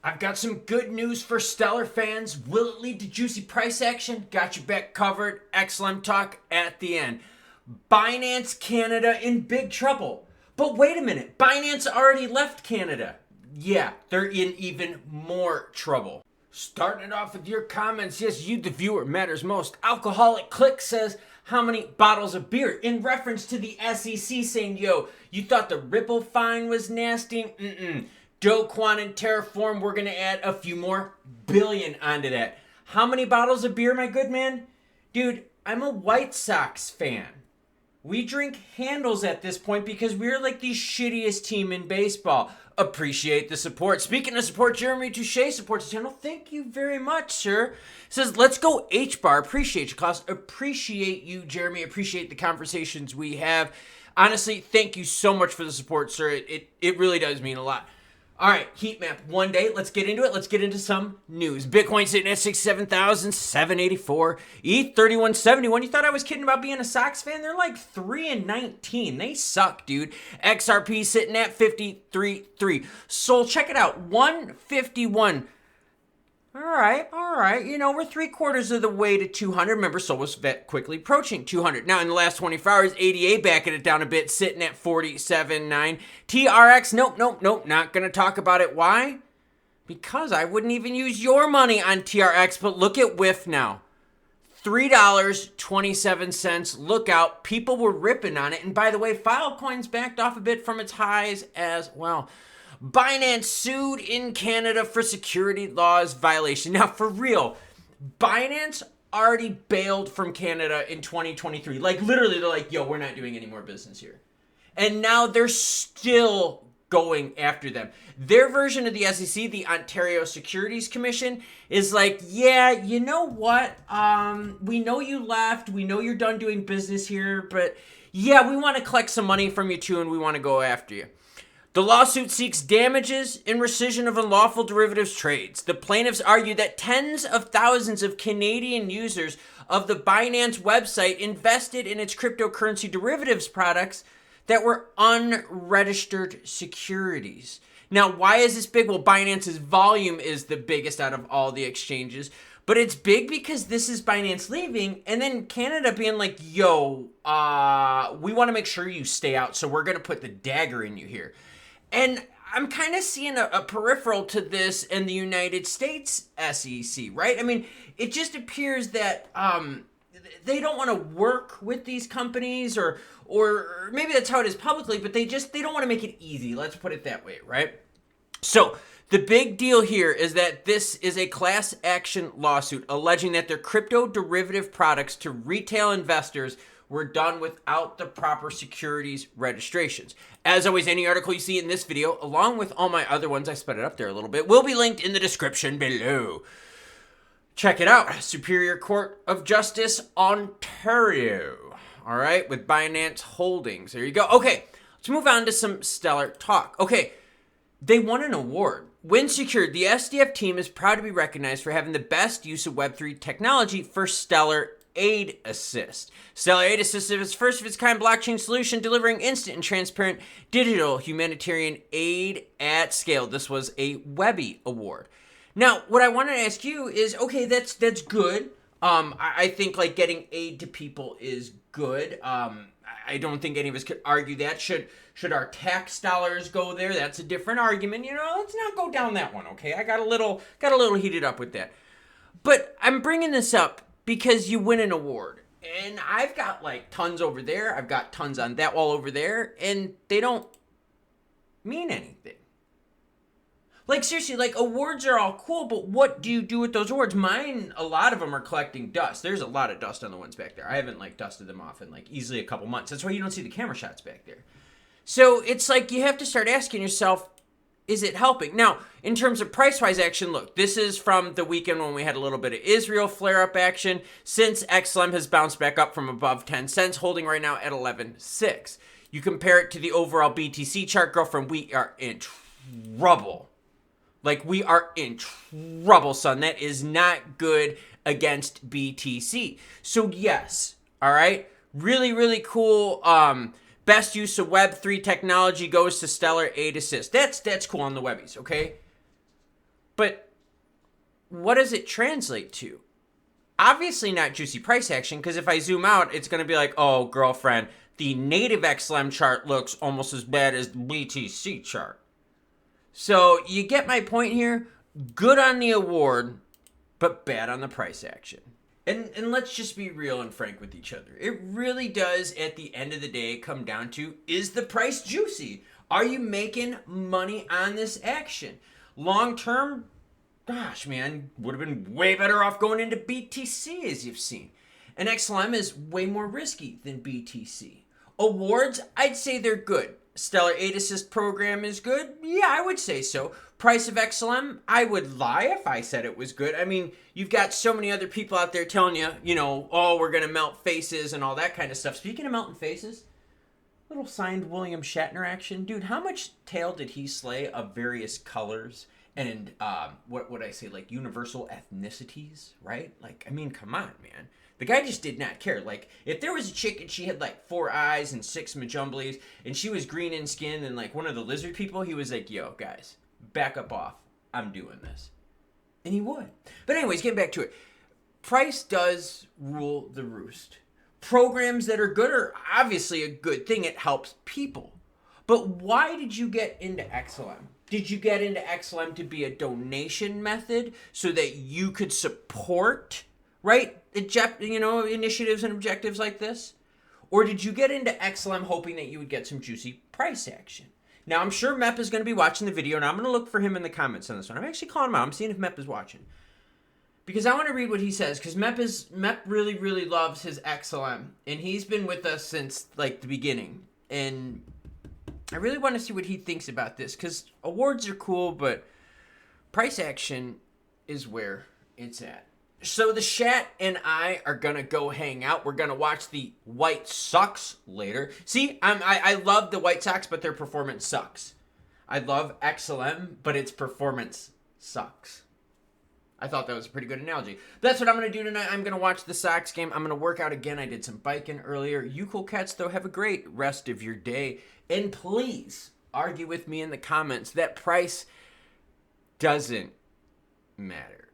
I've got some good news for Stellar fans. Will it lead to juicy price action? Got your back covered. XLM talk at the end. Binance Canada in big trouble. But wait a minute, Binance already left Canada. Yeah, they're in even more trouble. Starting it off with your comments. Yes, you, the viewer, matters most. Alcoholic Click says, how many bottles of beer? In reference to the SEC saying, yo, you thought the Ripple fine was nasty? Do Kwon and Terraform, we're going to add a few more billion onto that. How many bottles of beer, my good man? Dude, I'm a White Sox fan. We drink handles at this point because we're like the shittiest team in baseball. Appreciate the support. Speaking of support, Jeremy Touche supports the channel. Thank you very much, sir. Says, let's go H-Bar. Appreciate you, Klaus. Appreciate you, Jeremy. Appreciate the conversations we have. Honestly, thank you so much for the support, sir. It really does mean a lot. All right, heat map one day. Let's get into it. Let's get into some news. Bitcoin sitting at 67,784. ETH 3171. You thought I was kidding about being a Sox fan? They're like 3-19. They suck, dude. XRP sitting at 53.3. Sol, check it out. 151. All right. You know, we're 3/4 of the way to 200. Remember, Sol was quickly approaching 200. Now, in the last 24 hours, ADA backing it down a bit, sitting at 47.9. TRX, nope. Not going to talk about it. Why? Because I wouldn't even use your money on TRX. But look at WIF now. $3.27. Look out. People were ripping on it. And by the way, Filecoin's backed off a bit from its highs as well. Binance sued in Canada for security laws violation. Now, for real, Binance already bailed from Canada in 2023. Like, literally, they're like, yo, we're not doing any more business here. And now they're still going after them. Their version of the SEC, the Ontario Securities Commission, is like, yeah, you know what? We know you left. We know you're done doing business here. But, yeah, we want to collect some money from you, too, and we want to go after you. The lawsuit seeks damages and rescission of unlawful derivatives trades. The plaintiffs argue that tens of thousands of Canadian users of the Binance website invested in its cryptocurrency derivatives products that were unregistered securities. Now, why is this big? Well, Binance's volume is the biggest out of all the exchanges. But it's big because this is Binance leaving, and then Canada being like, yo, we want to make sure you stay out, so we're going to put the dagger in you here. And I'm kind of seeing a peripheral to this in the United States SEC, right? I mean, it just appears that they don't want to work with these companies, or maybe that's how it is publicly, but they don't want to make it easy. Let's put it that way, right? So the big deal here is that this is a class action lawsuit alleging that their crypto derivative products to retail investors were done without the proper securities registrations. As always, any article you see in this video, along with all my other ones, I sped it up there a little bit, will be linked in the description below. Check it out. Superior Court of Justice, Ontario. All right, with Binance Holdings. There you go. Okay, let's move on to some Stellar talk. Okay, they won an award. When secured, the SDF team is proud to be recognized for having the best use of Web3 technology for Stellar Aid Assist. Stellar Aid Assist is its first of its kind blockchain solution delivering instant and transparent digital humanitarian aid at scale. This was a Webby award. Now, what I wanted to ask you is, okay, that's good. I think like getting aid to people is good. I don't think any of us could argue that. Should our tax dollars go there? That's a different argument. You know, let's not go down that one, okay? I got a little heated up with that. But I'm bringing this up because you win an award. And I've got like tons over there. I've got tons on that wall over there. And they don't mean anything. Like seriously, like awards are all cool, but what do you do with those awards? Mine, a lot of them are collecting dust. There's a lot of dust on the ones back there. I haven't like dusted them off in like easily a couple months. That's why you don't see the camera shots back there. So it's like you have to start asking yourself, is it helping? Now, in terms of price-wise action, look, this is from the weekend when we had a little bit of Israel flare-up action. Since XLM has bounced back up from above 10 cents, holding right now at 11.6. You compare it to the overall BTC chart, girlfriend, we are in trouble. Like, we are in trouble, son. That is not good against BTC. So, yes, all right? Really, really cool. Best use of Web3 technology goes to Stellar Aid Assist. That's cool on the Webbies, okay? But what does it translate to? Obviously not juicy price action, because if I zoom out, it's going to be like, oh, girlfriend, the native XLM chart looks almost as bad as the BTC chart. So you get my point here. Good on the award, but bad on the price action. And let's just be real and frank with each other. It really does, at the end of the day, come down to, is the price juicy? Are you making money on this action? Long term, gosh, man, would have been way better off going into BTC, as you've seen. And XLM is way more risky than BTC. Awards, I'd say they're good. Stellar 8 Assist program is good? Yeah, I would say so. Price of XLM, I would lie if I said it was good. I mean, you've got so many other people out there telling you, you know, oh, we're going to melt faces and all that kind of stuff. Speaking of melting faces, little signed William Shatner action. Dude, how much tail did he slay of various colors and, what would I say, like universal ethnicities, right? Like, I mean, come on, man. The guy just did not care. Like, if there was a chick and she had like 4 eyes and 6 majumblies and she was green in skin and like one of the lizard people, he was like, yo, guys, back up off. I'm doing this. And he would. But anyways, getting back to it. Price does rule the roost. Programs that are good are obviously a good thing. It helps people. But why did you get into XLM? Did you get into XLM to be a donation method so that you could support, right, initiatives and objectives like this? Or did you get into XLM hoping that you would get some juicy price action? Now, I'm sure Mep is going to be watching the video, and I'm going to look for him in the comments on this one. I'm actually calling him out. I'm seeing if Mep is watching. Because I want to read what he says, because Mep really, really loves his XLM, and he's been with us since, like, the beginning. And I really want to see what he thinks about this, because awards are cool, but price action is where it's at. So the Shat and I are going to go hang out. We're going to watch the White Sox later. See, I love the White Sox, but their performance sucks. I love XLM, but its performance sucks. I thought that was a pretty good analogy. That's what I'm going to do tonight. I'm going to watch the Sox game. I'm going to work out again. I did some biking earlier. You cool cats, though, have a great rest of your day. And please argue with me in the comments that price doesn't matter.